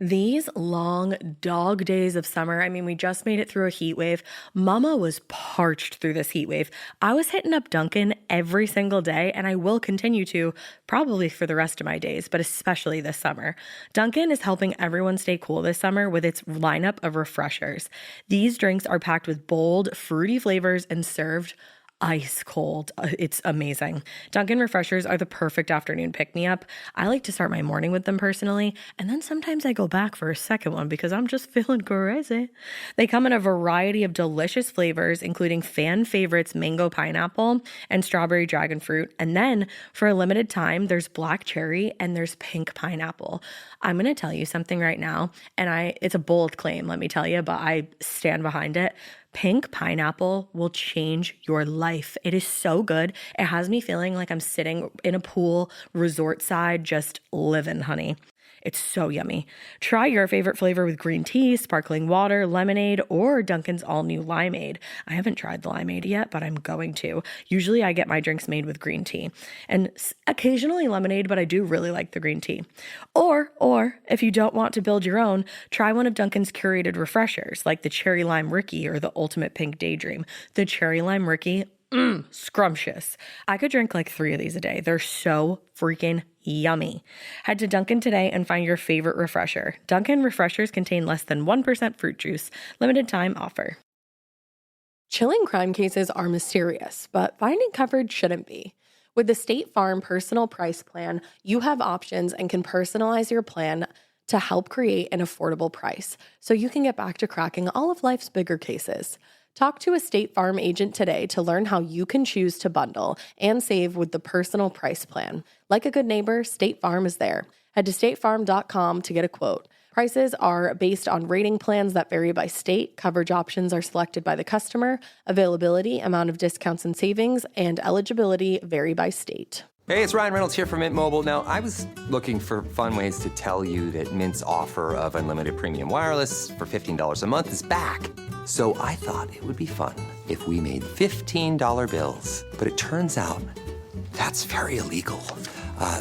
These long dog days of summer, I mean, we just made it through a heat wave. Mama was parched through this heat wave. I was hitting up Dunkin' every single day, and I will continue to probably for the rest of my days, but especially this summer. Dunkin' is helping everyone stay cool this summer with its lineup of refreshers. These drinks are packed with bold, fruity flavors and served ice cold. It's amazing. Dunkin' refreshers are the perfect afternoon pick-me-up. I like to start my morning with them personally, and then sometimes I go back for a second one because I'm just feeling crazy. They come in a variety of delicious flavors, including fan favorites mango pineapple and strawberry dragon fruit. And then for a limited time, there's black cherry and there's pink pineapple. I'm going to tell you something right now, and it's a bold claim, let me tell you, but I stand behind it. Pink pineapple will change your life. It is so good. It has me feeling like I'm sitting in a pool, resort side, just living, honey. It's so yummy. Try your favorite flavor with green tea, sparkling water, lemonade, or Dunkin's all-new limeade. I haven't tried the limeade yet, but I'm going to. Usually I get my drinks made with green tea and occasionally lemonade, but I do really like the green tea. Or if you don't want to build your own, try one of Dunkin's curated refreshers like the Cherry Lime Ricky or the Ultimate Pink Daydream. The Cherry Lime Ricky, scrumptious. I could drink like 3 of these a day. They're so freaking yummy. Head to Dunkin' today and find your favorite refresher. Dunkin' refreshers contain less than 1% fruit juice. Limited time offer. Chilling crime cases are mysterious, but finding coverage shouldn't be. With the State Farm Personal Price Plan, you have options and can personalize your plan to help create an affordable price so you can get back to cracking all of life's bigger cases. Talk to a State Farm agent today to learn how you can choose to bundle and save with the Personal Price Plan. Like a good neighbor, State Farm is there. Head to statefarm.com to get a quote. Prices are based on rating plans that vary by state. Coverage options are selected by the customer. Availability, amount of discounts and savings, and eligibility vary by state. Hey, it's Ryan Reynolds here from Mint Mobile. Now, I was looking for fun ways to tell you that Mint's offer of unlimited premium wireless for $15 a month is back. So I thought it would be fun if we made $15 bills. But it turns out that's very illegal.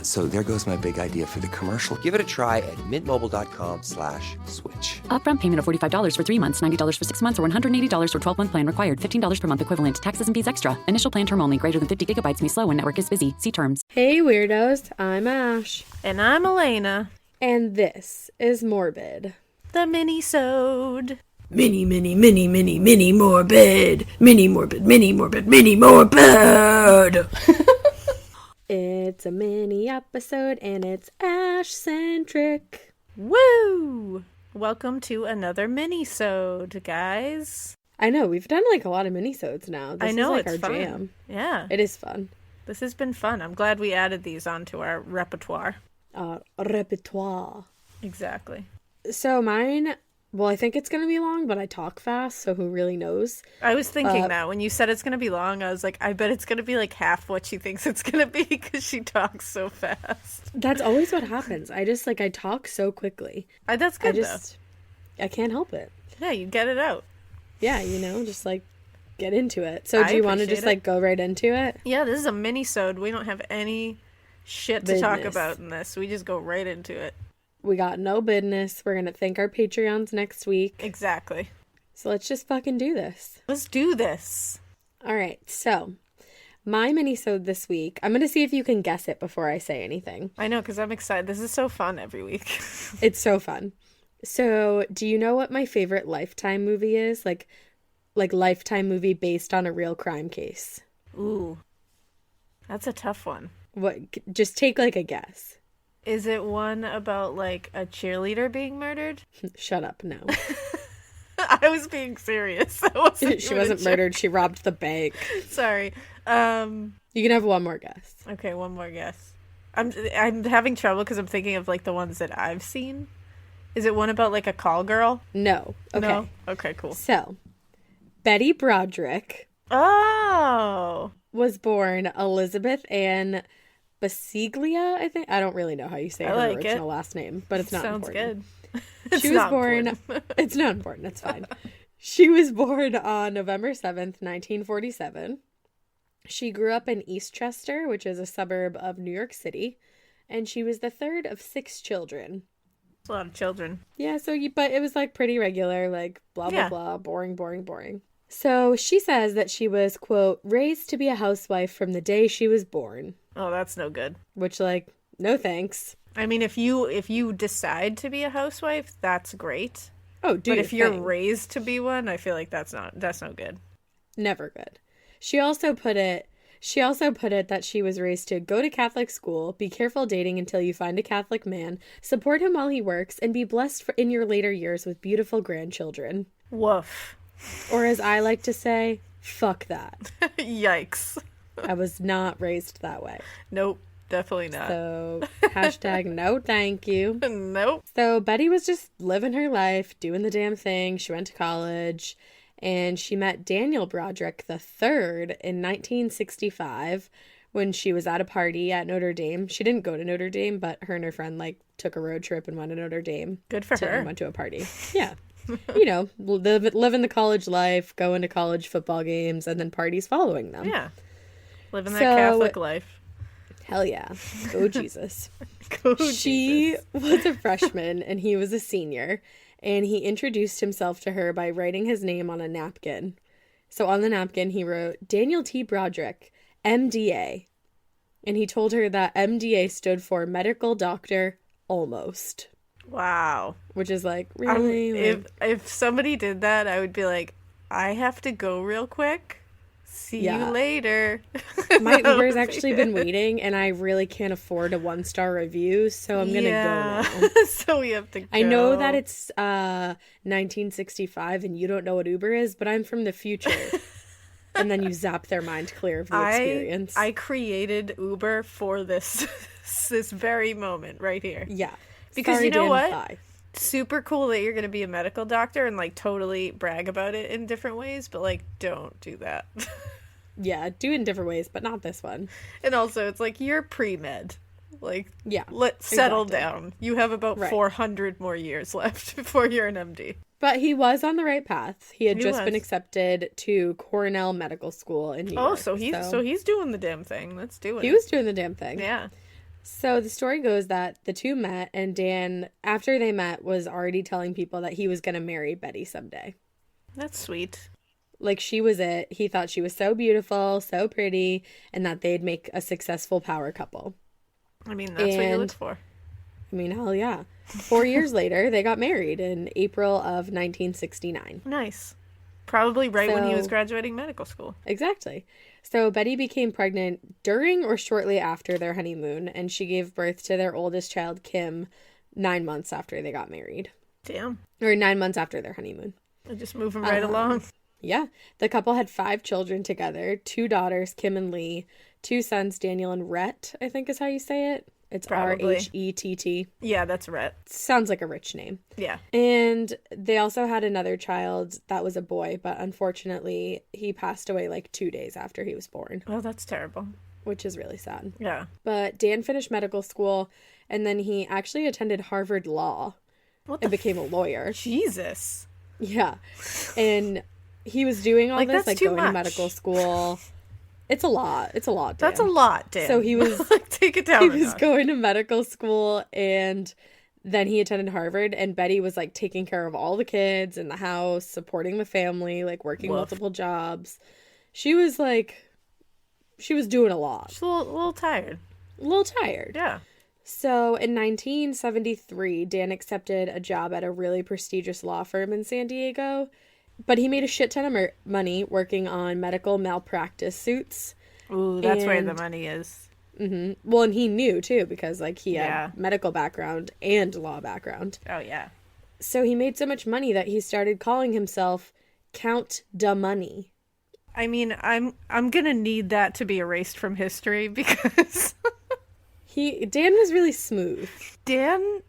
So there goes my big idea for the commercial. Give it a try at mintmobile.com/switch. Upfront payment of $45 for 3 months, $90 for 6 months, or $180 for 12-month plan required. $15 per month equivalent. Taxes and fees extra. Initial plan term only. Greater than 50 gigabytes may slow when network is busy. See terms. Hey weirdos, I'm Ash. And I'm Alaina. And this is Morbid. The Minisode. Mini morbid. Mini morbid. It's a mini episode and it's Ash-centric. Woo! Welcome to another Minisode, guys. I know, we've done like a lot of minisodes now. This I know, is like it's our fun. jam. Yeah. It is fun. This has been fun. I'm glad we added these onto our repertoire. Repertoire. Exactly. So mine, well, I think it's going to be long, but I talk fast, so who really knows? I was thinking that when you said it's going to be long, I was like, I bet it's going to be like half what she thinks it's going to be because she talks so fast. That's always what happens. I talk so quickly. That's good, I can't help it. Yeah, you get it out. Yeah, just like get into it. So do you want to just like go right into it? Yeah, this is a mini-sode. We don't have any shit to talk about in this. We just go right into it. We got no business. We're going to thank our Patreons next week. Exactly. So let's just fucking do this. Let's do this. All right. So my mini-sode this week, I'm going to see if you can guess it before I say anything. I know, because I'm excited. This is so fun every week. It's so fun. So do you know what my favorite Lifetime movie is? Like Lifetime movie based on a real crime case. Ooh. That's a tough one. What? Just take like a guess. Is it one about, like, a cheerleader being murdered? Shut up, no. I was being serious. She wasn't murdered. She robbed the bank. Sorry. You can have one more guess. Okay, one more guess. I'm having trouble because I'm thinking of, like, the ones that I've seen. Is it one about, like, a call girl? No. Okay. No? Okay, cool. So, Betty Broderick. Oh! Was born Elizabeth Ann Basiglia, I think. I don't really know how you say her original last name, but it's not important. Sounds good. She was born... It's not important. It's fine. She was born on November 7th, 1947. She grew up in Eastchester, which is a suburb of New York City, and she was the third of 6 children. A lot of children. Yeah, but it was like pretty regular, like blah, blah, Yeah. blah, boring, boring, boring. So she says that she was, quote, raised to be a housewife from the day she was born, Oh, that's no good. which, like, no thanks. I mean, if you decide to be a housewife, that's great. Oh, do But your if you're thing. raised to be one, I feel like that's no good. Never good. She also put it that she was raised to go to Catholic school, be careful dating until you find a Catholic man, support him while he works, and be blessed in your later years with beautiful grandchildren. Woof. Or as I like to say, fuck that. Yikes. I was not raised that way. Nope. Definitely not. So, hashtag no thank you. Nope. So, Betty was just living her life, doing the damn thing. She went to college, and she met Daniel Broderick III in 1965 when she was at a party at Notre Dame. She didn't go to Notre Dame, but her and her friend, like, took a road trip and went to Notre Dame. Good for her. And went to a party. Yeah. You know, living the college life, going to college football games, and then parties following them. Yeah. Living that So- Catholic life. Hell yeah. Go Jesus. Go She Jesus. was a freshman and he was a senior, and he introduced himself to her by writing his name on a napkin. So on the napkin he wrote Daniel T. Broderick, MDA. And he told her that MDA stood for medical doctor almost, Wow. which is like, really? If somebody did that, I would be like, I have to go real quick. See Yeah. you later. My That Uber's would actually be been it. waiting and I really can't afford a 1-star review, so I'm gonna go now. So we have to go. I know that it's 1965 and you don't know what Uber is, but I'm from the future. And then you zap their mind clear of the experience. I created Uber for this this very moment right here. Yeah. Because Sorry, you know Dan, what? bye. Super cool that you're going to be a medical doctor and like totally brag about it in different ways, but like don't do that. Yeah, do it in different ways, but not this one. And also it's like you're pre-med. Like Yeah, let's settle exactly. down. You have about Right. 400 more years left before you're an MD. But he was on the right path. He had He just been was. accepted to Cornell Medical School in New Oh, York. so he's doing the damn thing. Let's do it. he was doing the damn thing. Yeah. So the story goes that the two met, and Dan, after they met, was already telling people that he was going to marry Betty someday. That's sweet. Like, she was it. He thought she was so beautiful, so pretty, and that they'd make a successful power couple. I mean, that's what you And- look for. I mean, hell yeah. 4 years later, they got married in April of 1969. Nice. Probably right when he was So- graduating medical school. Exactly. So Betty became pregnant during or shortly after their honeymoon, and she gave birth to their oldest child, Kim, 9 months after they got married. Damn. Or 9 months after their honeymoon. They're just moving right along. Yeah. The couple had 5 children together, 2 daughters, Kim and Lee, 2 sons, Daniel and Rhett, I think is how you say it. It's Probably. Rhett. Yeah, that's Rhett. Sounds like a rich name. Yeah. And they also had another child that was a boy, but unfortunately he passed away like 2 days after he was born, Oh, that's terrible. which is really sad. Yeah. But Dan finished medical school, and then he actually attended Harvard Law What and became a lawyer. Jesus. Yeah. And he was doing all Like, this, that's like too going to much. medical school. It's a lot. It's a lot, Dan. That's a lot, Dan. So he was Take it down. he a was notch. going to medical school, and then he attended Harvard, and Betty was like taking care of all the kids in the house, supporting the family, like working Woof. multiple jobs. She was doing a lot. She's a little tired. A little tired. Yeah. So in 1973, Dan accepted a job at a really prestigious law firm in San Diego, but he made a shit ton of money working on medical malpractice suits. Ooh, that's where the And- money is. Well, and he knew too, because like he had Yeah. medical background and law background. Oh, yeah. So he made so much money that he started calling himself Count da Money. I mean, I'm gonna need that to be erased from history because Dan was really smooth. Dan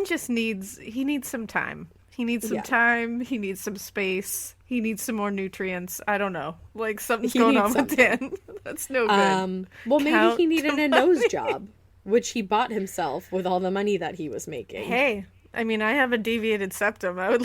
just needs some time. He needs some Yeah. time. He needs some space. He needs some more nutrients. I don't know. Like something's He going needs on with Dan. That's no good. Well, maybe Count he needed da a nose job, which he bought himself with all the money that he was making. Hey, I mean, I have a deviated septum. I'd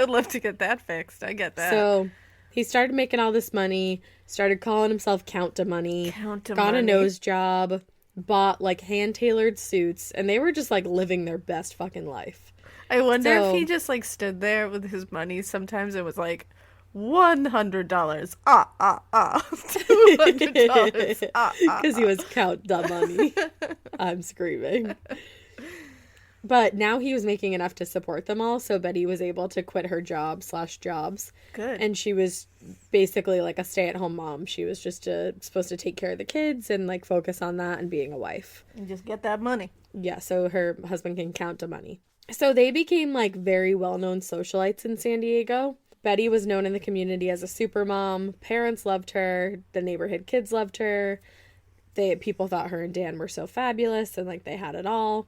love to get that fixed. I get that. So he started making all this money, started calling himself Count da Money, Count da got a Money. nose job, bought like hand-tailored suits, and they were just like living their best fucking life. I wonder if So- he just like stood there with his money. Sometimes it was like $100, $200, Because he was count the money. I'm screaming. But now he was making enough to support them all, so Betty was able to quit her jobs. Good. And she was basically like a stay-at-home mom. She was just supposed to take care of the kids and like focus on that and being a wife. And just get that money. Yeah, so her husband can count the money. So they became like very well-known socialites in San Diego. Betty was known in the community as a super mom. Parents loved her. The neighborhood kids loved her. People thought her and Dan were so fabulous and like they had it all.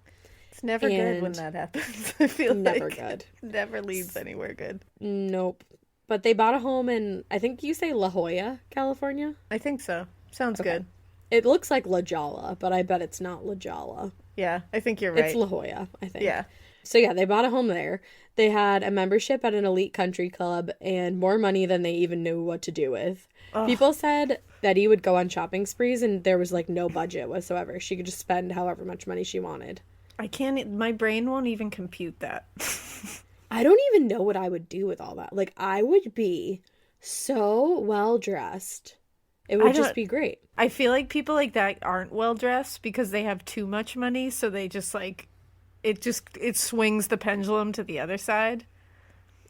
It's never good when And that happens. I feel never like good. Never leads anywhere good. Nope. But they bought a home in, I think you say La Jolla, California? I think so. Sounds good. It looks like La Jolla, but I bet it's not La Jolla. Yeah, I think you're right. It's La Jolla, I think. Yeah. So yeah, they bought a home there. They had a membership at an elite country club and more money than they even knew what to do with. Ugh. People said Betty would go on shopping sprees and there was like no budget whatsoever. She could just spend however much money she wanted. I can't, my brain won't even compute that. I don't even know what I would do with all that. Like, I would be so well dressed. It would just be great. I feel like people like that aren't well dressed because they have too much money, so they just like it swings the pendulum to the other side.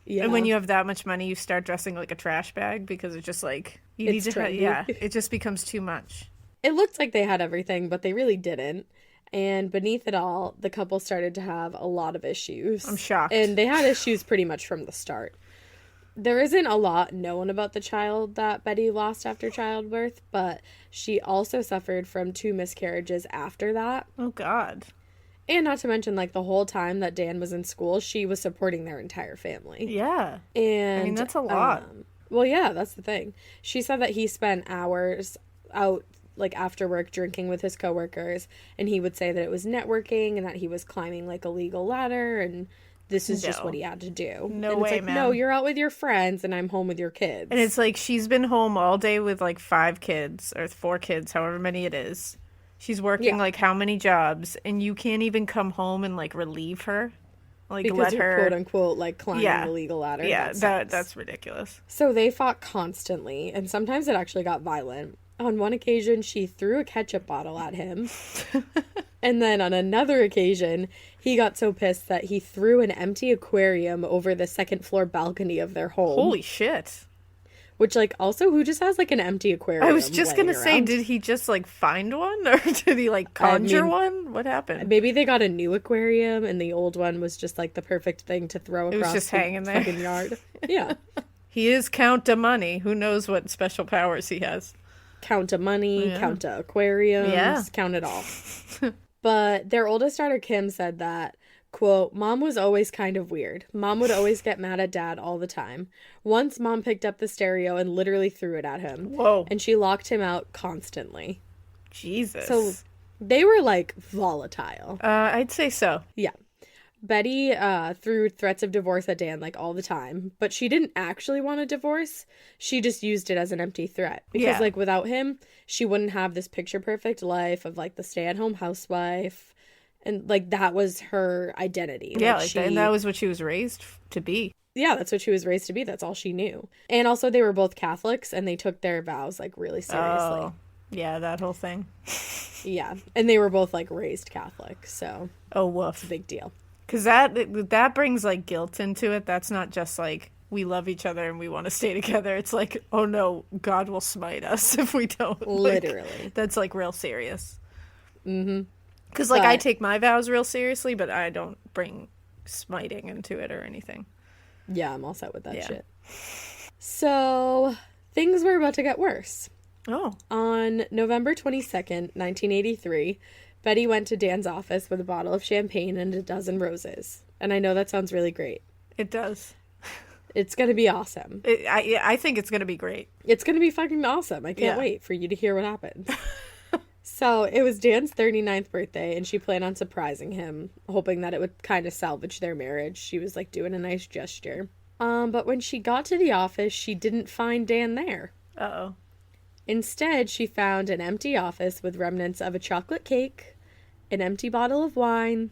Yeah. And when you have that much money, you start dressing like a trash bag because it's just like It's trendy. it just becomes too much. It looked like they had everything, but they really didn't. And beneath it all, the couple started to have a lot of issues. I'm shocked. And they had issues pretty much from the start. There isn't a lot known about the child that Betty lost after childbirth, but she also suffered from 2 miscarriages after that. Oh, God. And not to mention, like, the whole time that Dan was in school, she was supporting their entire family. Yeah. And I mean, that's a lot. Well, yeah, that's the thing. She said that he spent hours out, like, after work drinking with his coworkers, and he would say that it was networking and that he was climbing, like, a legal ladder, and this is just No. what he had to do. No and way, it's like, man. no, you're out with your friends, and I'm home with your kids. And it's like she's been home all day with like 5 kids or 4 kids, however many it is. She's working like how many jobs, and you can't even come home and like relieve her, like because let you're her quote unquote like climbing the legal ladder. Yeah, sucks. that's ridiculous. So they fought constantly, and sometimes it actually got violent. On one occasion, she threw a ketchup bottle at him. And then on another occasion, he got so pissed that he threw an empty aquarium over the second floor balcony of their home. Holy shit. Which, like, also, who just has, like, an empty aquarium? I was just going to laying say, around? did he just, like, find one? Or did he, like, conjure one? What happened? Maybe they got a new aquarium, and the old one was just, like, the perfect thing to throw across was just the hanging there. fucking yard. Yeah. He is Count de Money. Who knows what special powers he has? Count a money, count a aquariums, count it all. But their oldest daughter, Kim, said that, quote, Mom was always kind of weird. Mom would always get mad at Dad all the time. Once, Mom picked up the stereo and literally threw it at him. Whoa. And she locked him out constantly. Jesus. So they were, like, volatile. I'd say so. Yeah. Betty threw threats of divorce at Dan, like, all the time. But she didn't actually want a divorce. She just used it as an empty threat. Because, like, without him, she wouldn't have this picture-perfect life of, like, the stay-at-home housewife. And, like, that was her identity. Yeah, like, and that was what she was raised to be. Yeah, that's what she was raised to be. That's all she knew. And also, they were both Catholics, and they took their vows, like, really seriously. Oh, yeah, that whole thing. Yeah. And they were both, like, raised Catholic, so Oh, it's a woof. big deal. Because that brings, like, guilt into it. That's not just, like, we love each other and we want to stay together. It's like, oh, no, God will smite us if we don't. Literally. Like, that's, like, real serious. Mm-hmm. Because, like, I take my vows real seriously, but I don't bring smiting into it or anything. Yeah, I'm all set with that shit. So, things were about to get worse. Oh. On November 22nd, 1983, Betty went to Dan's office with a bottle of champagne and a dozen roses. And I know that sounds really great. It does. It's going to be awesome. I think it's going to be great. It's going to be fucking awesome. I can't wait for you to hear what happens. So, it was Dan's 39th birthday, and she planned on surprising him, hoping that it would kind of salvage their marriage. She was, like, doing a nice gesture. But when she got to the office, she didn't find Dan there. Uh-oh. Instead, she found an empty office with remnants of a chocolate cake, an empty bottle of wine,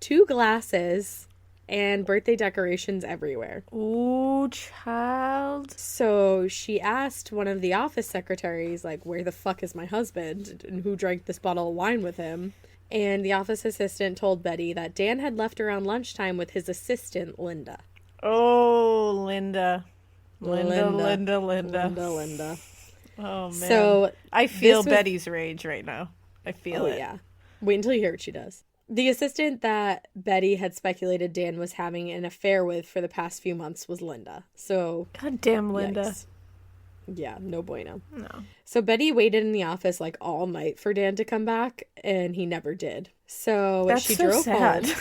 2 glasses, and birthday decorations everywhere. Ooh, child. So she asked one of the office secretaries, like, where the fuck is my husband? And who drank this bottle of wine with him? And the office assistant told Betty that Dan had left around lunchtime with his assistant, Linda. Oh, Linda. Linda. Oh, man. So I feel Betty's rage right now. I feel it. Oh, yeah. Wait until you hear what she does. The assistant that Betty had speculated Dan was having an affair with for the past few months was Linda. So, Goddamn Linda. yikes. Yeah, no bueno. No. So Betty waited in the office like all night for Dan to come back, and he never did. So That's she so drove sad. home.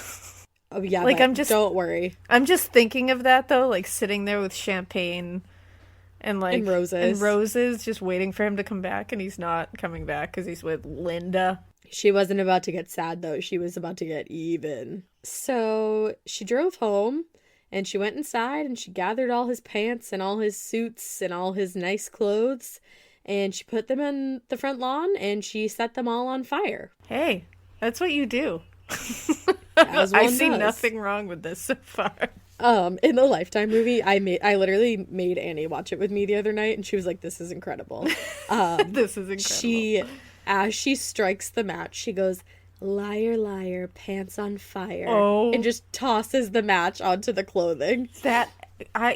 Oh yeah, Like, but don't worry. I'm just thinking of that though, like sitting there with champagne and like And roses. just waiting for him to come back, and he's not coming back because he's with Linda. She wasn't about to get sad, though. She was about to get even. So she drove home, and she went inside, and she gathered all his pants and all his suits and all his nice clothes, and she put them in the front lawn, and she set them all on fire. Hey, that's what you do. As I one see does. nothing wrong with this so far. In the Lifetime movie, I literally made Annie watch it with me the other night, and she was like, "This is incredible." This is incredible. As she strikes the match, she goes, "Liar, liar, pants on fire," and just tosses the match onto the clothing.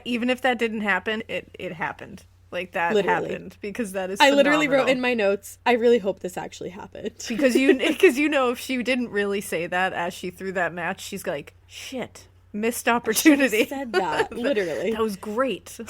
Even if that didn't happen, it happened. Like, that Literally. happened, because that is I phenomenal. literally wrote in my notes, "I really hope this actually happened." Because you know, if she didn't really say that as she threw that match, she's like, shit, missed opportunity. She said that, literally. That was great.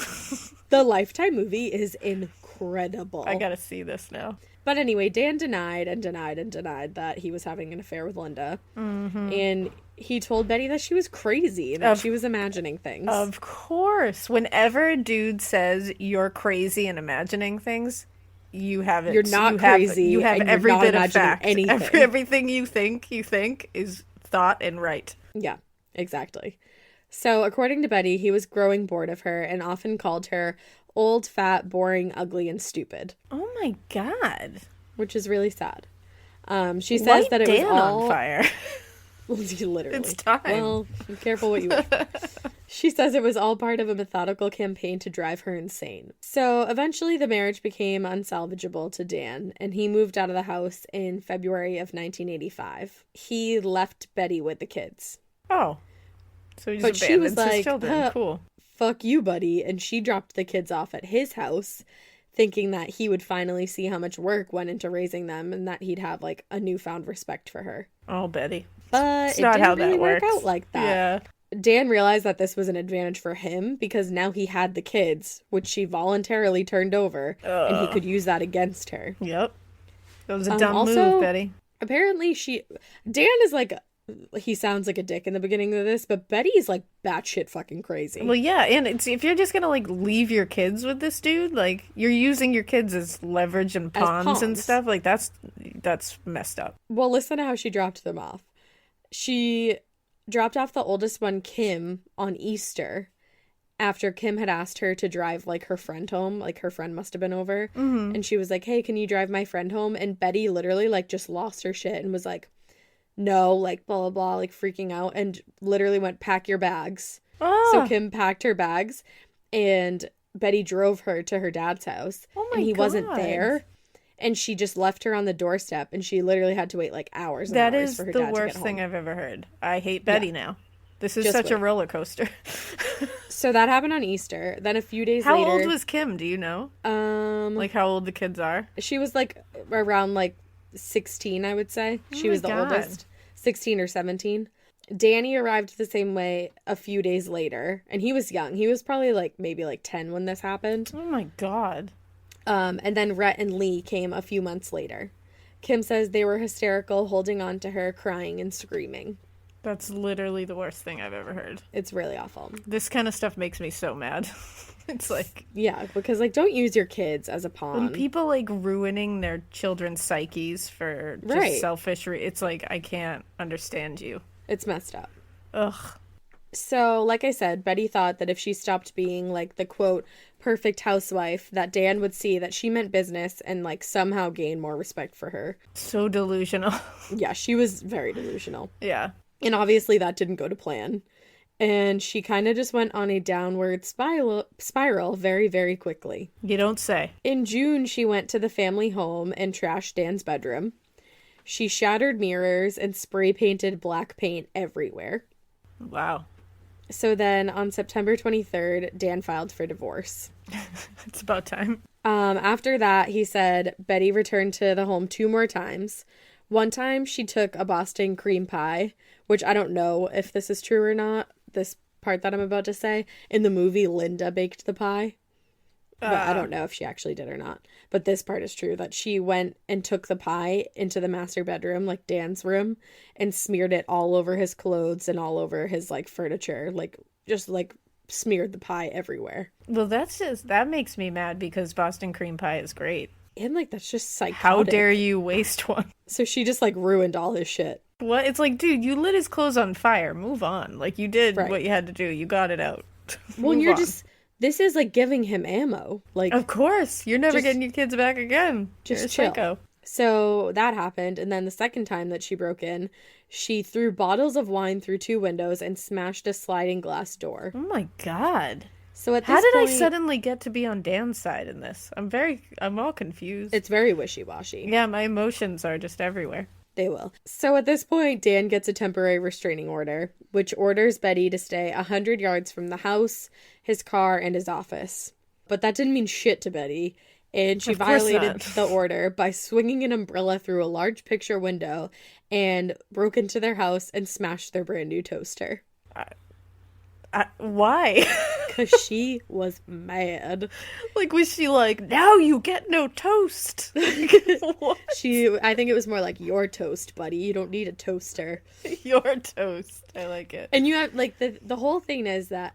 The Lifetime movie is incredible. I gotta see this now. But anyway, Dan denied that he was having an affair with Linda. Mm-hmm. And he told Betty that she was crazy, that she was imagining things. Of course. Whenever a dude says you're crazy and imagining things, you have it. You're not crazy. You have and every you're not bit of imagining fact. anything. Everything you think is thought and right. Yeah, exactly. So according to Betty, he was growing bored of her and often called her old, fat, boring, ugly, and stupid. Oh my God. Which is really sad. She says Light that it Dan was all on fire. Literally. It's time. Well, be careful what you wish. She says it was all part of a methodical campaign to drive her insane. So eventually the marriage became unsalvageable to Dan, and he moved out of the house in February of 1985. He left Betty with the kids. Oh. So he But just she was abandons his like, children. Cool. "Fuck you, buddy," and she dropped the kids off at his house, thinking that he would finally see how much work went into raising them and that he'd have like a newfound respect for her. Oh, Betty. But It's it not didn't how really that work works. out like that. Yeah. Dan realized that this was an advantage for him because now he had the kids, which she voluntarily turned over, and he could use that against her. Yep. That was a dumb also, move, Betty. Apparently Dan is like, he sounds like a dick in the beginning of this, but Betty's like batshit fucking crazy. Well, yeah, and if you're just gonna like leave your kids with this dude, like you're using your kids as leverage and pawns and stuff, like that's messed up. Well, listen to how she dropped them off. She dropped off the oldest one, Kim, on Easter after Kim had asked her to drive like her friend home. Like her friend must have been over. Mm-hmm. And she was like, "Hey, can you drive my friend home?" And Betty literally like just lost her shit and was like, "No," like blah, blah, blah, like freaking out, and literally went, "Pack your bags." Oh. So Kim packed her bags and Betty drove her to her dad's house. Oh my and he God. wasn't there. And she just left her on the doorstep, and she literally had to wait like hours and That hours is for her the dad to get worst thing home. I've ever heard. I hate Betty now. This is Just such a wait. roller coaster. So that happened on Easter. Then a few days How later. old was Kim? Do you know? Like how old the kids are? She was like around like 16, I would say. She my was the God. oldest. 16 or 17. Danny arrived the same way a few days later, and he was young. He was probably like maybe like 10 when this happened. Oh my God. And then Rhett and Lee came a few months later. Kim says they were hysterical, holding on to her, crying and screaming. That's literally the worst thing I've ever heard. It's really awful. This kind of stuff makes me so mad. It's like, Yeah, because like don't use your kids as a pawn. when people like ruining their children's psyches for just Right. selfish it's like, I can't understand you. It's messed up. Ugh. So, like I said, Betty thought that if she stopped being, like, the, quote, perfect housewife, that Dan would see that she meant business and, like, somehow gain more respect for her. So delusional. Yeah, she was very delusional. Yeah. And obviously that didn't go to plan. And she kind of just went on a downward spiral very, very quickly. You don't say. In June, she went to the family home and trashed Dan's bedroom. She shattered mirrors and spray painted black paint everywhere. Wow. So then on September 23rd, Dan filed for divorce. It's about time. After that, he said Betty returned to the home 2 more times. One time she took a Boston cream pie, which I don't know if this is true or not, this part that I'm about to say. In the movie, Linda baked the pie. But I don't know if she actually did or not. But this part is true, that she went and took the pie into the master bedroom, like Dan's room, and smeared it all over his clothes and all over his, like, furniture. Like, just, like, smeared the pie everywhere. Well, that makes me mad because Boston cream pie is great. And, like, that's just psychotic. How dare you waste one? So she just, like, ruined all his shit. What? It's like, dude, you lit his clothes on fire. Move on. Like, you did Right. what you had to do. You got it out. Well, Move you're on. just... This is, like, giving him ammo. Like, Of course. You're never Just- getting your kids back again. just You're a chill. psycho. So that happened. And then the second time that she broke in, she threw bottles of wine through 2 windows and smashed a sliding glass door. Oh my god. So at this How did point, I suddenly get to be on Dan's side in this? I'm all confused. it's very wishy-washy. Yeah, my emotions are just everywhere. They will. So at this point, Dan gets a temporary restraining order, which orders Betty to stay 100 yards from the house, his car, and his office. But that didn't mean shit to Betty, and she Of course violated not. the order by swinging an umbrella through a large picture window and broke into their house and smashed their brand new toaster. Why? Because she was mad. Like, was she like, now you get no toast? What? I think it was more like, your toast, buddy. You don't need a toaster. Your toast. I like it. And you have, like, the whole thing is that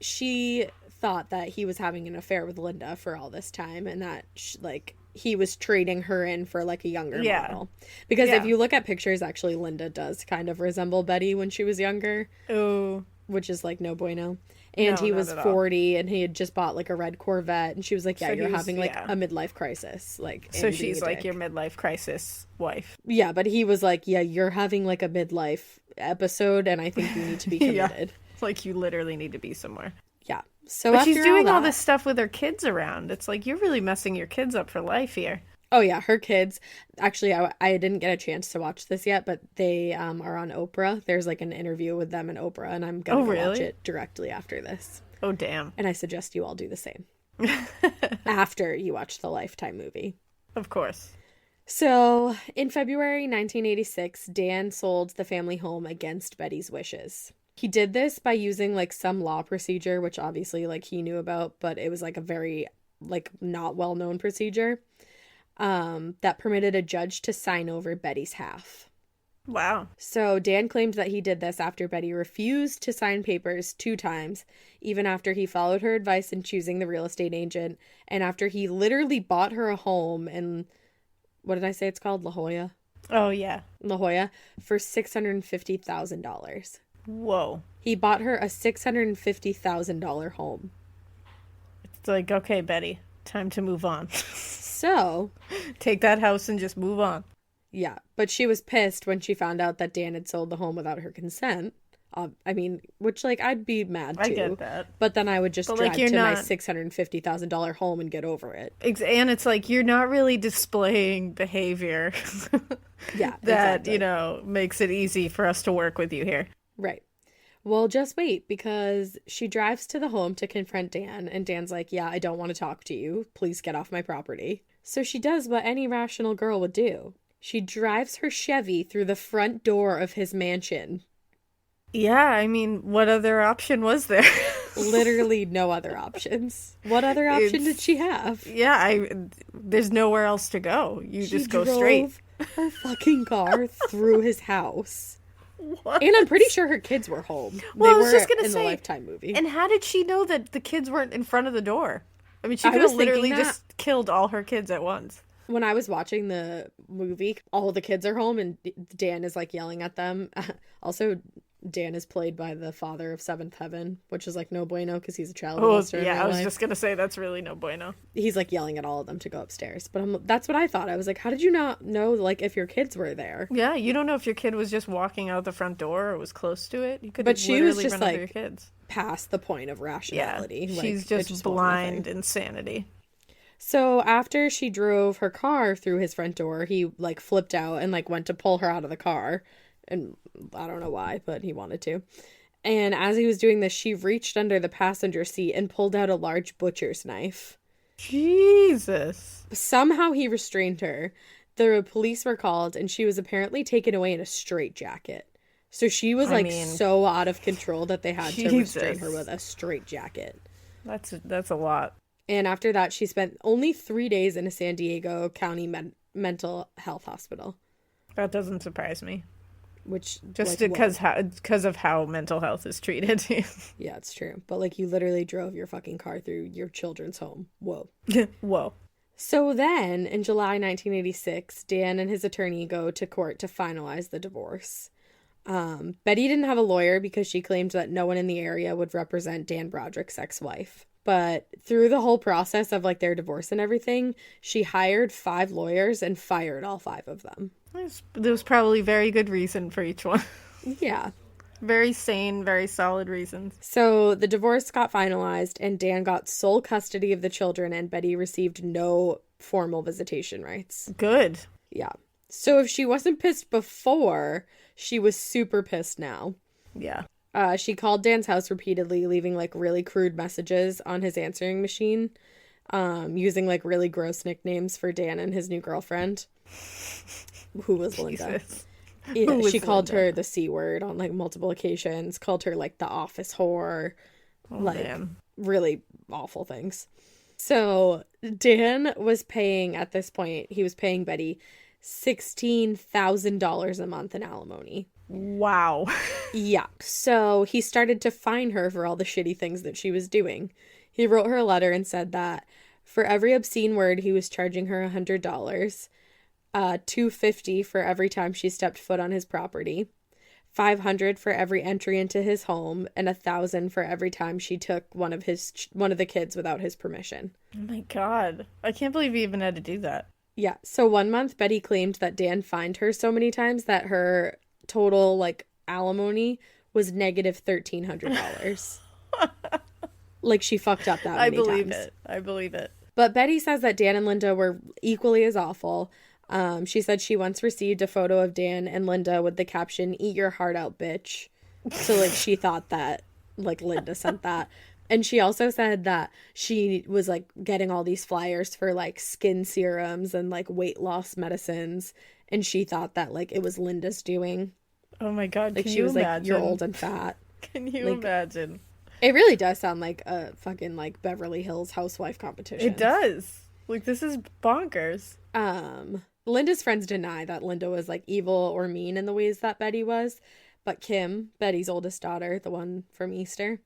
she thought that he was having an affair with Linda for all this time, and that, like, he was trading her in for, like, a younger model. Because if you look at pictures, actually, Linda does kind of resemble Betty when she was younger, Oh. which is, like, no bueno. And No, he not was at all. 40, and he had just bought, like, a red Corvette, and she was like, yeah, So you're he was- having, like, yeah. a midlife crisis. Like, So and she's being a like dick. your midlife crisis wife. Yeah, but he was like, yeah, you're having, like, a midlife episode, and I think you need to be Yeah. committed. Like, you literally need to be somewhere. Yeah. So But after she's doing all that- this stuff with her kids around. It's like, you're really messing your kids up for life here. Oh, yeah, her kids. Actually, I didn't get a chance to watch this yet, but they are on Oprah. There's, like, an interview with them and Oprah, and I'm going to watch really? it directly after this. Oh, damn. And I suggest you all do the same after you watch the Lifetime movie. Of course. So, in February 1986, Dan sold the family home against Betty's wishes. He did this by using, like, some law procedure, which obviously, like, he knew about, but it was, like, a very, like, not well-known procedure that permitted a judge to sign over Betty's half. Wow. So Dan claimed that he did this after Betty refused to sign papers 2 times, even after he followed her advice in choosing the real estate agent, and after he literally bought her a home in, what did I say it's called? La Jolla? Oh, yeah. La Jolla, for $650,000. Whoa. He bought her a $650,000 home. It's like, okay, Betty, time to move on. So, Take that house and just move on. yeah, but she was pissed when she found out that Dan had sold the home without her consent. I mean, which, like, I'd be mad too. I get that. But then I would just But, like, drive you're to my not- $650,000 home and get over it. And it's like, you're not really displaying behavior Yeah, that, exactly. you know, makes it easy for us to work with you here. Right. Well, just wait, because she drives to the home to confront Dan, and Dan's like, yeah, I don't want to talk to you. Please get off my property. So she does what any rational girl would do. She drives her Chevy through the front door of his mansion. Yeah, I mean, what other option was there? Literally no other options. What other option did she have? Yeah, there's nowhere else to go. You just go straight. Her fucking car through his house. What? And I'm pretty sure her kids were home. Well, They I was were just gonna in say, the Lifetime movie. And how did she know that the kids weren't in front of the door? I mean, she I could was have literally thinking just killed all her kids at once. When I was watching the movie, all the kids are home and Dan is, like, yelling at them. Also, Dan is played by the father of Seventh Heaven, which is like no bueno because he's a child Oh, molester in yeah, real I was life. just going to say that's really no bueno. He's like yelling at all of them to go upstairs. But that's what I thought. I was like, how did you not know like if your kids were there? Yeah, you don't know if your kid was just walking out the front door or was close to it. You could But she was literally just run over your like kids. past the point of Yeah, rationality. Like, she's it just wasn't a blind thing. insanity. So after she drove her car through his front door, he like flipped out and like went to pull her out of the car. And I don't know why, but he wanted to. And as he was doing this, she reached under the passenger seat and pulled out a large butcher's knife. Jesus. Somehow he restrained her. The police were called and she was apparently taken away in a straitjacket. So she was like so out of control that they had to restrain her with a straitjacket. That's a lot. And after that, she spent only 3 days in a San Diego County mental health hospital. That doesn't surprise me. Which Just like, because of how mental health is treated. yeah, it's true. But like you literally drove your fucking car through your children's home. Whoa. Whoa. So then, in July 1986, Dan and his attorney go to court to finalize the divorce. Betty didn't have a lawyer because she claimed that no one in the area would represent Dan Broderick's ex-wife. But through the whole process of like their divorce and everything, she hired 5 lawyers and fired all 5 of them. There was probably very good reason for each one. Yeah. Very sane, very solid reasons. So the divorce got finalized and Dan got sole custody of the children and Betty received no formal visitation rights. Good. Yeah. So if she wasn't pissed before, she was super pissed now. Yeah. She called Dan's house repeatedly, leaving like really crude messages on his answering machine, using like really gross nicknames for Dan and his new girlfriend, who was Linda. Yeah, she called her the C word on like multiple occasions, called her like the office whore, really awful things. So Dan was paying, at this point, he was paying Betty $16,000 a month in alimony. Wow. Yeah. So he started to fine her for all the shitty things that she was doing. He wrote her a letter and said that for every obscene word, he was charging her $100, $250 for every time she stepped foot on his property, $500 for every entry into his home, and $1,000 for every time she took one of the kids without his permission. Oh my God. I can't believe he even had to do that. Yeah. So one month, Betty claimed that Dan fined her so many times that her total like alimony was negative $1,300. Like she fucked up that many times. I believe it. But Betty says that Dan and Linda were equally as awful. She said she once received a photo of Dan and Linda with the caption, "Eat your heart out, bitch." So like she thought that like Linda sent that. And she also said that she was like getting all these flyers for like skin serums and like weight loss medicines. And she thought that like it was Linda's doing. Oh my God. Like Can she you was imagine? like, "You're old and fat." Can you like, imagine? It really does sound like a fucking like Beverly Hills housewife competition. It does. Like this is bonkers. Linda's friends deny that Linda was like evil or mean in the ways that Betty was. But Kim, Betty's oldest daughter, the one from Easter,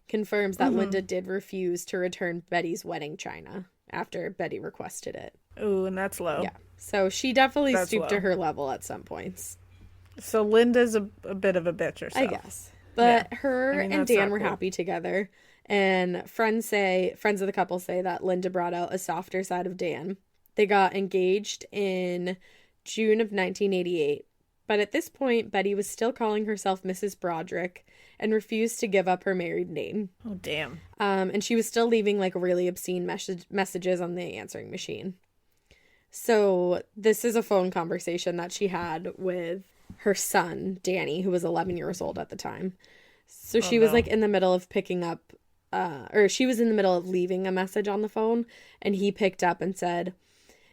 confirms that Linda did refuse to return Betty's wedding china after Betty requested it. Ooh, and that's low. Yeah. So she definitely That's stooped low. to her level at some points, So Linda's a bit of a bitch herself. I guess. But Yeah. her I mean, and that's Dan not were cool. happy together. And friends of the couple say that Linda brought out a softer side of Dan. They got engaged in June of 1988. But at this point, Betty was still calling herself Mrs. Broderick and refused to give up her married name. Oh, damn. And she was still leaving like really obscene messages on the answering machine. So this is a phone conversation that she had with her son, Danny, who was 11 years old at the time. So she was like in the middle of picking up, or she was in the middle of leaving a message on the phone, and he picked up and said,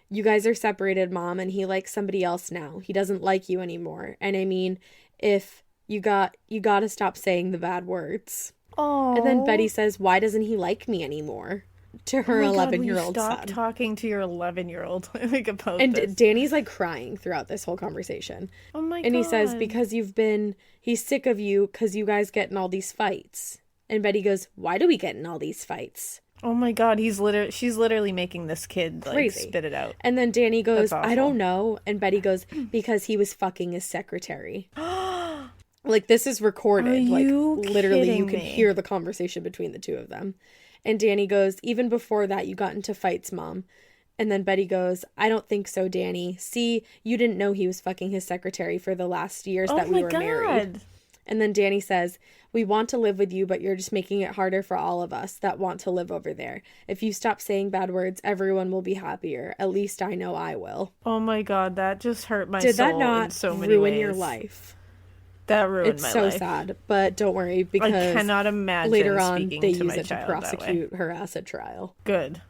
"You guys are separated, Mom, and he likes somebody else now. He doesn't like you anymore. And I mean, if you got to stop saying the bad words." Oh. And then Betty says, "Why doesn't he like me anymore?" To her 11-year-old Stop son. talking to your 11-year-old like about And this. Danny's like crying throughout this whole conversation. Oh my God. And he says, "Because he's sick of you because you guys get in all these fights." And Betty goes, "Why do we get in all these fights?" Oh my God, she's literally making this kid like Crazy. spit it out. And then Danny goes, That's awful. "I don't know." And Betty goes, "Because he was fucking his secretary." Like, this is recorded. Are Like, you literally, you kidding can me? hear the conversation between the two of them. And Danny goes, even before that, you got into fights, Mom. And then Betty goes, I don't think so, Danny. See, you didn't know he was fucking his secretary for the last years that we were married. And then Danny says, we want to live with you, but you're just making it harder for all of us that want to live over there. If you stop saying bad words, everyone will be happier. At least I know I will. Oh my God, that just hurt my Did soul that not in so many ruin ways. your life? That ruined my It's so life. sad, but don't worry, because I cannot imagine later on speaking they to use my it to child that way. prosecute her ass at trial. Good.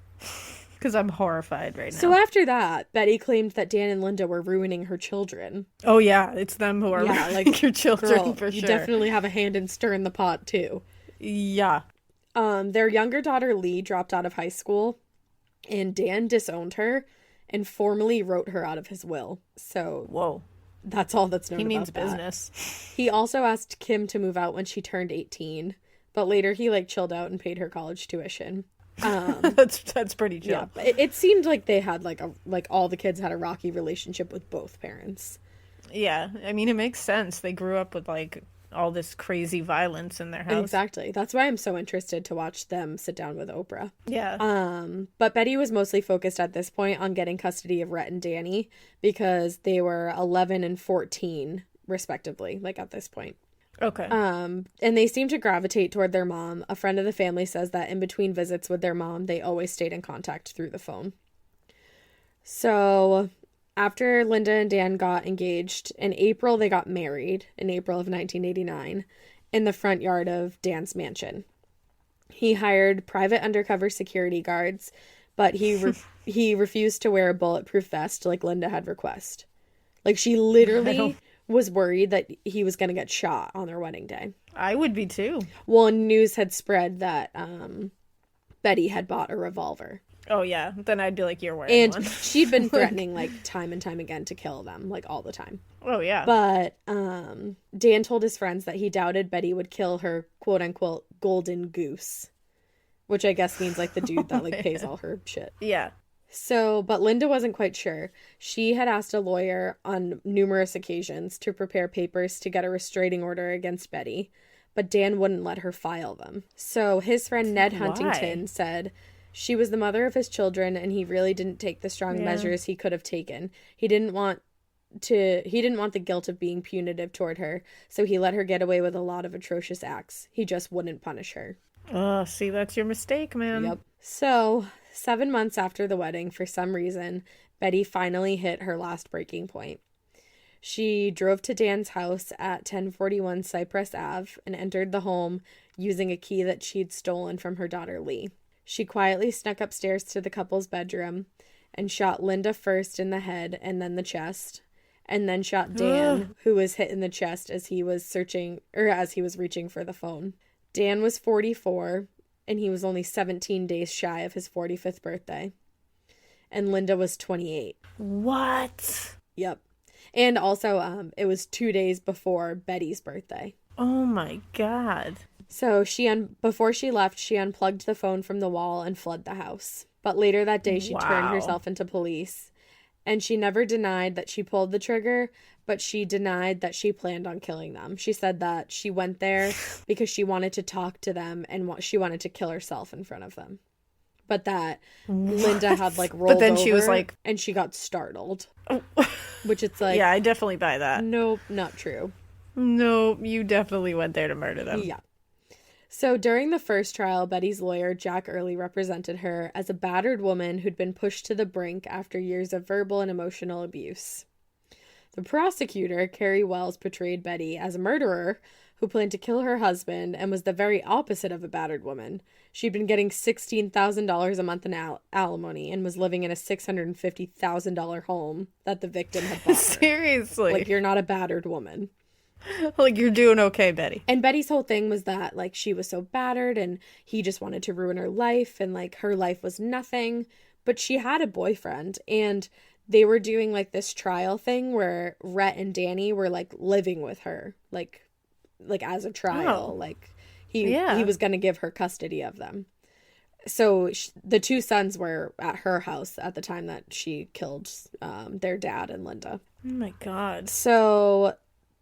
Because I'm horrified right now. So after that, Betty claimed that Dan and Linda were ruining her children. Oh yeah, it's them who are Yeah, ruining like, your children Girl, for you sure. definitely have a hand in stirring the pot too. Yeah. Their younger daughter Lee dropped out of high school, and Dan disowned her and formally wrote her out of his will. So Whoa. that's all that's known He about means that. business. He also asked Kim to move out when she turned 18, but later he like chilled out and paid her college tuition. That's pretty chill. Yeah, it seemed like they had like all the kids had a rocky relationship with both parents. Yeah. I mean, it makes sense. They grew up with like all this crazy violence in their house. Exactly. That's why I'm so interested to watch them sit down with Oprah. Yeah. But Betty was mostly focused at this point on getting custody of Rhett and Danny because they were 11 and 14 respectively, like at this point. Okay. And they seemed to gravitate toward their mom. A friend of the family says that in between visits with their mom, they always stayed in contact through the phone. So after Linda and Dan got engaged, in April they got married, in April of 1989, in the front yard of Dan's mansion. He hired private undercover security guards, but he refused to wear a bulletproof vest like Linda had requested. Like, she literally was worried that he was going to get shot on their wedding day. I would be too. Well, news had spread that Betty had bought a revolver. Oh yeah, then I'd be like, you're wearing And one. she'd been threatening, like, time and time again to kill them, like, all the time. Oh yeah. But Dan told his friends that he doubted Betty would kill her quote-unquote golden goose, which I guess means, like, the dude that, like, pays all her shit. Yeah. So, but Linda wasn't quite sure. She had asked a lawyer on numerous occasions to prepare papers to get a restraining order against Betty, but Dan wouldn't let her file them. So his friend Ned Huntington said she was the mother of his children and he really didn't take the strong measures he could have taken. He didn't want the guilt of being punitive toward her, so he let her get away with a lot of atrocious acts. He just wouldn't punish her. Oh, see, that's your mistake, man. Yep. So 7 months after the wedding, for some reason, Betty finally hit her last breaking point. She drove to Dan's house at 1041 Cypress Ave and entered the home using a key that she'd stolen from her daughter Lee. She quietly snuck upstairs to the couple's bedroom and shot Linda first in the head and then the chest, and then shot Dan, who was hit in the chest as he was reaching for the phone. Dan was 44, and he was only 17 days shy of his 45th birthday. And Linda was 28. What? Yep. And also, it was 2 days before Betty's birthday. Oh my God. So before she left, she unplugged the phone from the wall and fled the house. But later that day, she turned herself into police. And she never denied that she pulled the trigger, but she denied that she planned on killing them. She said that she went there because she wanted to talk to them and she wanted to kill herself in front of them. But that Linda had like rolled over. But then she was like, and she got startled. Which it's like, yeah, I definitely buy that. Nope, not true. No, you definitely went there to murder them. Yeah. So during the first trial, Betty's lawyer, Jack Early, represented her as a battered woman who'd been pushed to the brink after years of verbal and emotional abuse. The prosecutor, Carrie Wells, portrayed Betty as a murderer who planned to kill her husband and was the very opposite of a battered woman. She'd been getting $16,000 a month in alimony and was living in a $650,000 home that the victim had bought her. Seriously? Like, you're not a battered woman. Like, you're doing okay, Betty. And Betty's whole thing was that, like, she was so battered and he just wanted to ruin her life and, like, her life was nothing. But she had a boyfriend and they were doing, like, this trial thing where Rhett and Danny were, like, living with her, like as a trial. Oh. Like, he was going to give her custody of them. So the two sons were at her house at the time that she killed their dad and Linda. Oh, my God. So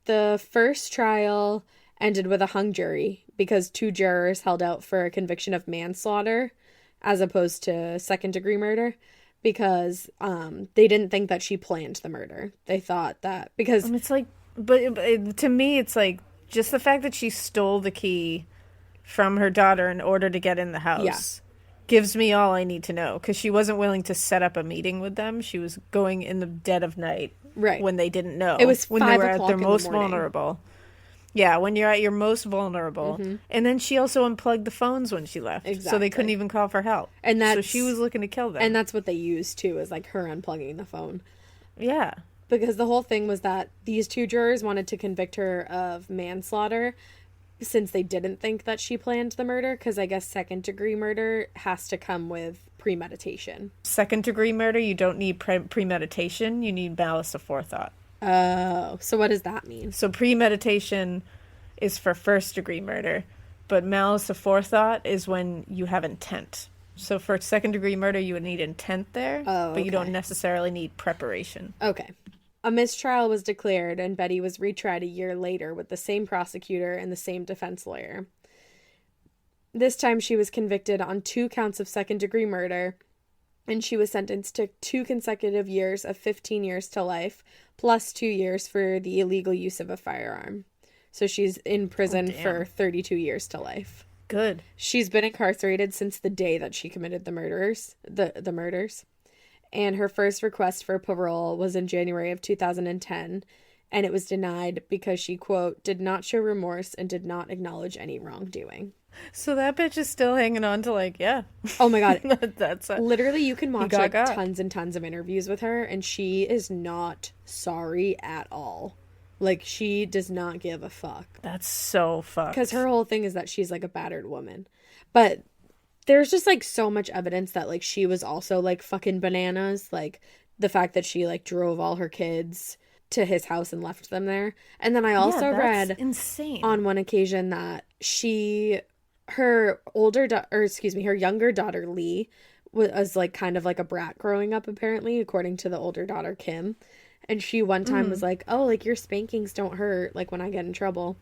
The first trial ended with a hung jury because 2 jurors held out for a conviction of manslaughter as opposed to second-degree murder because they didn't think that she planned the murder. They thought that because... It's like, but to me, it's like just the fact that she stole the key from her daughter in order to get in the house gives me all I need to know, because she wasn't willing to set up a meeting with them. She was going in the dead of night, right, when they didn't know. It was when 5 they were at o'clock their in the most morning. vulnerable. Yeah, when you're at your most vulnerable. Mm-hmm. And then she also unplugged the phones when she left. Exactly. So they couldn't even call for help. And so she was looking to kill them. And that's what they used, too, is like her unplugging the phone. Yeah. Because the whole thing was that these 2 jurors wanted to convict her of manslaughter since they didn't think that she planned the murder, because I guess second-degree murder has to come with premeditation. Second-degree murder, you don't need premeditation. You need malice of forethought. Oh, so what does that mean? So premeditation is for first-degree murder, but malice of forethought is when you have intent. So for second-degree murder, you would need intent there, but you don't necessarily need preparation. Okay. A mistrial was declared, and Betty was retried a year later with the same prosecutor and the same defense lawyer. This time she was convicted on 2 counts of second-degree murder, and she was sentenced to 2 consecutive years of 15 years to life, plus 2 years for the illegal use of a firearm. So she's in prison for 32 years to life. Good. She's been incarcerated since the day that she committed the murders. And her first request for parole was in January of 2010, and it was denied because she, quote, did not show remorse and did not acknowledge any wrongdoing. So that bitch is still hanging on to, like, yeah. Oh my God. That's literally, you can watch like got. tons and tons of interviews with her, and she is not sorry at all. Like, she does not give a fuck. That's so fucked. Because her whole thing is that she's like a battered woman. But there's just like so much evidence that like she was also like fucking bananas. Like the fact that she like drove all her kids to his house and left them there. And then I also read insane on one occasion that her younger daughter Lee was like kind of like a brat growing up, apparently, according to the older daughter Kim. And she one time was like, oh, like your spankings don't hurt like when I get in trouble.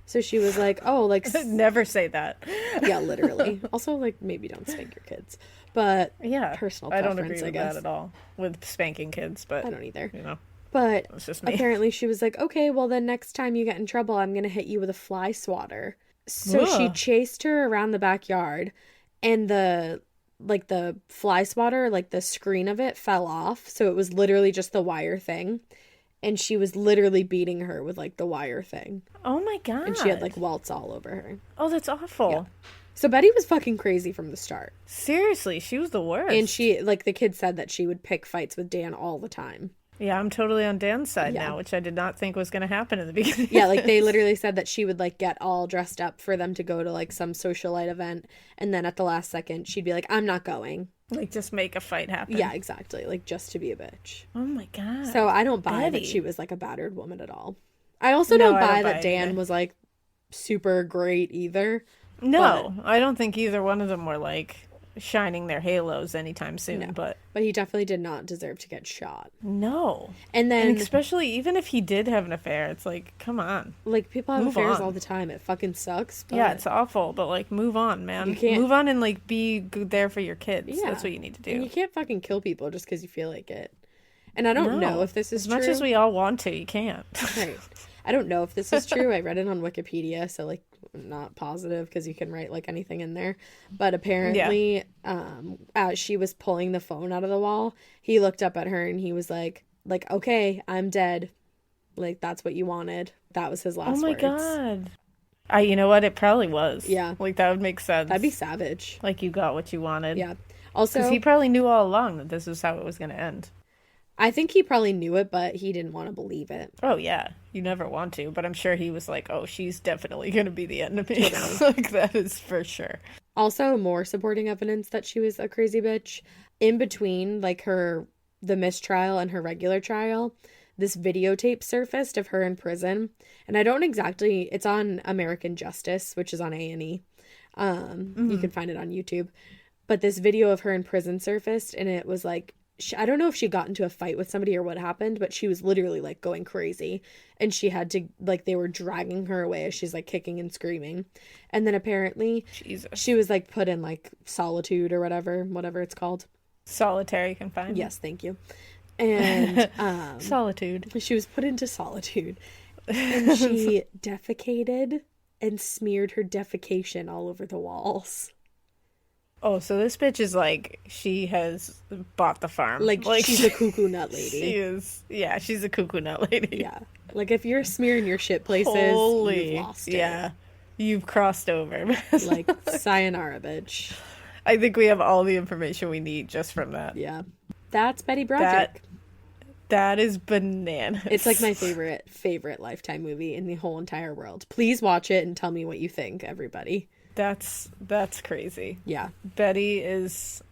So she was like, oh, like... Never say that. Yeah, literally. Also, like, maybe don't spank your kids. But, yeah, personal I preference, don't agree with guess. that at all, with spanking kids, but... I don't either. You know, but it's just me. Apparently she was like, okay, well, then next time you get in trouble, I'm going to hit you with a fly swatter. So she chased her around the backyard, and the fly swatter, like, the screen of it fell off. So it was literally just the wire thing. And she was literally beating her with, like, the wire thing. Oh, my God. And she had, like, welts all over her. Oh, that's awful. Yeah. So Betty was fucking crazy from the start. Seriously, she was the worst. And she, like, the kid said that she would pick fights with Dan all the time. Yeah, I'm totally on Dan's side now, which I did not think was going to happen in the beginning. Yeah, like, they literally said that she would, like, get all dressed up for them to go to, like, some socialite event. And then at the last second, she'd be like, I'm not going. Like, just make a fight happen. Yeah, exactly. Like, just to be a bitch. Oh, my God. So I don't buy that she was, like, a battered woman at all. I also don't buy that Dan was, like, super great either. No, I don't think either one of them were, like, shining their halos anytime soon. No. But he definitely did not deserve to get shot. No. And then... And especially, even if he did have an affair, it's like, come on. Like, people have affairs all the time. It fucking sucks. But... Yeah, it's awful, but, like, move on, man. You can't... Move on and, like, be there for your kids. Yeah. That's what you need to do. And you can't fucking kill people just because you feel like it. And I don't know if this is true. As much as we all want to, you can't. Right. I don't know if this is true. I read it on Wikipedia, so, like, not positive because you can write, like, anything in there. But apparently, as she was pulling the phone out of the wall, he looked up at her and he was like, okay, I'm dead. Like, that's what you wanted. That was his last words. Oh, my God. You know what? It probably was. Yeah. Like, that would make sense. That'd be savage. Like, you got what you wanted. Yeah. Also... Because he probably knew all along that this was how it was going to end. I think he probably knew it, but he didn't want to believe it. Oh, yeah. You never want to. But I'm sure he was like, oh, she's definitely going to be the enemy. Like, that is for sure. Also, more supporting evidence that she was a crazy bitch. In between, like, the mistrial and her regular trial, this videotape surfaced of her in prison. And I don't exactly... It's on American Justice, which is on A&E. You can find it on YouTube. But this video of her in prison surfaced, and it was, like, I don't know if she got into a fight with somebody or what happened, but she was literally like going crazy, and she had to, like, they were dragging her away as she's like kicking and screaming. And then apparently she was like put in like solitude or whatever it's called. Solitary confinement. Yes, thank you. And solitude. She was put into solitude, and she defecated and smeared her defecation all over the walls. Oh, so this bitch is like, she has bought the farm. Like she's a cuckoo nut lady. She is. Yeah, she's a cuckoo nut lady. Yeah. Like, if you're smearing your shit places, Holy, you've lost it. Yeah. You've crossed over. Like, sayonara, bitch. I think we have all the information we need just from that. Yeah. That's Betty Broderick. That is bananas. It's like my favorite Lifetime movie in the whole entire world. Please watch it and tell me what you think, everybody. That's crazy. Yeah. Betty is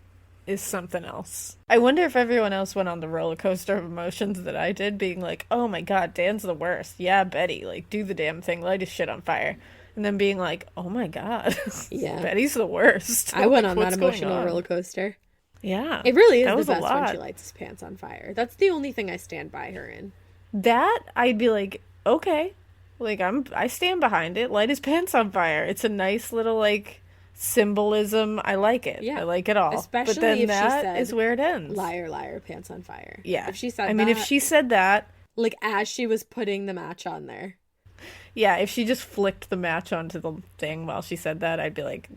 something else. I wonder if everyone else went on the roller coaster of emotions that I did, being like, oh my god, Dan's the worst. Yeah, Betty, like, do the damn thing, light his shit on fire. And then being like, oh my god, yeah, Betty's the worst. I went on that emotional roller coaster. Yeah. It really is the best when she lights his pants on fire. That's the only thing I stand by her in. That, I'd be like, okay. Like, I stand behind it. Light his pants on fire. It's a nice little, like, symbolism. I like it. Yeah. I like it all. Especially but then if that she said, is where it ends. Liar, liar, pants on fire. Yeah. If she said if she said that. Like, as she was putting the match on there. Yeah, if she just flicked the match onto the thing while she said that, I'd be like,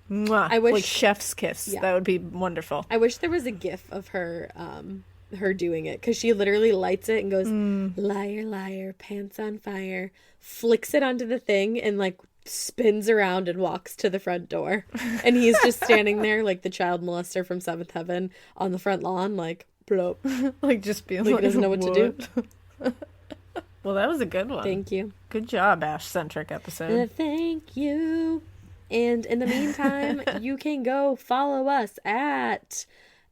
mwah. I wish, like, chef's kiss. Yeah. That would be wonderful. I wish there was a gif of her doing it, because she literally lights it and goes, liar, liar, pants on fire, flicks it onto the thing, and like spins around and walks to the front door. And he's just standing there like the child molester from Seventh Heaven on the front lawn, like, bloop. Like, just being like, doesn't know what to do. Well, that was a good one. Thank you. Good job, Ash-centric episode. Thank you. And in the meantime, you can go follow us at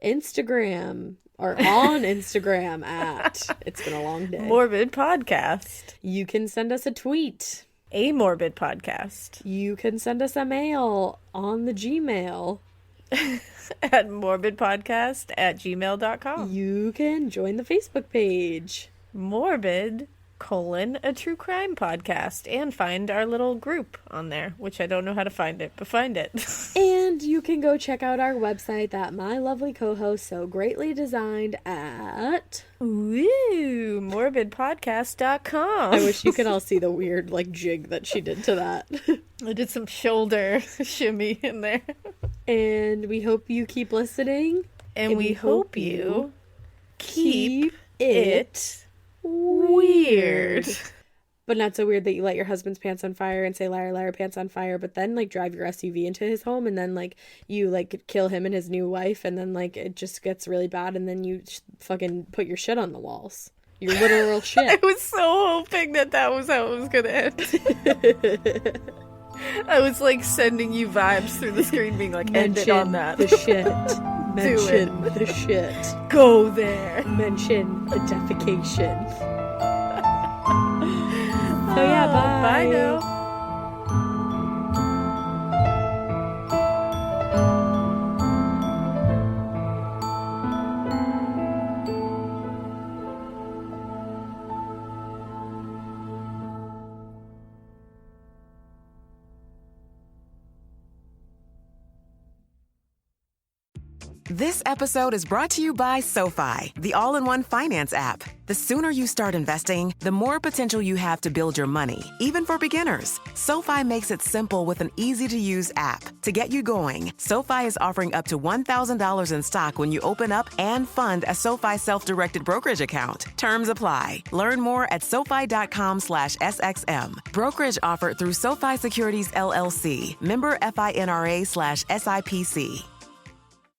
Instagram, or on Instagram at, it's been a long day, Morbid Podcast. You can send us a tweet, a Morbid Podcast. You can send us a mail on the Gmail at morbidpodcast@gmail.com. You can join the Facebook page, Morbid: a true crime podcast, and find our little group on there, which I don't know how to find it, but find it. And you can go check out our website that my lovely co-host so greatly designed at morbidpodcast.com. I wish you could all see the weird like jig that she did to that. I did some shoulder shimmy in there. And we hope you keep listening, and we hope you keep it weird. But not so weird that you light your husband's pants on fire and say liar, liar, pants on fire, but then like drive your SUV into his home, and then like you like kill him and his new wife, and then like it just gets really bad, and then you fucking put your shit on the walls. Your literal shit. I was so hoping that was how it was gonna end. I was like sending you vibes through the screen being like, end it on that. The shit. Mention the shit. Go there. Mention the defecation. So yeah, bye. Bye now. This episode is brought to you by SoFi, the all-in-one finance app. The sooner you start investing, the more potential you have to build your money, even for beginners. SoFi makes it simple with an easy-to-use app. To get you going, SoFi is offering up to $1,000 in stock when you open up and fund a SoFi self-directed brokerage account. Terms apply. Learn more at SoFi.com/SXM. Brokerage offered through SoFi Securities LLC. Member FINRA/SIPC.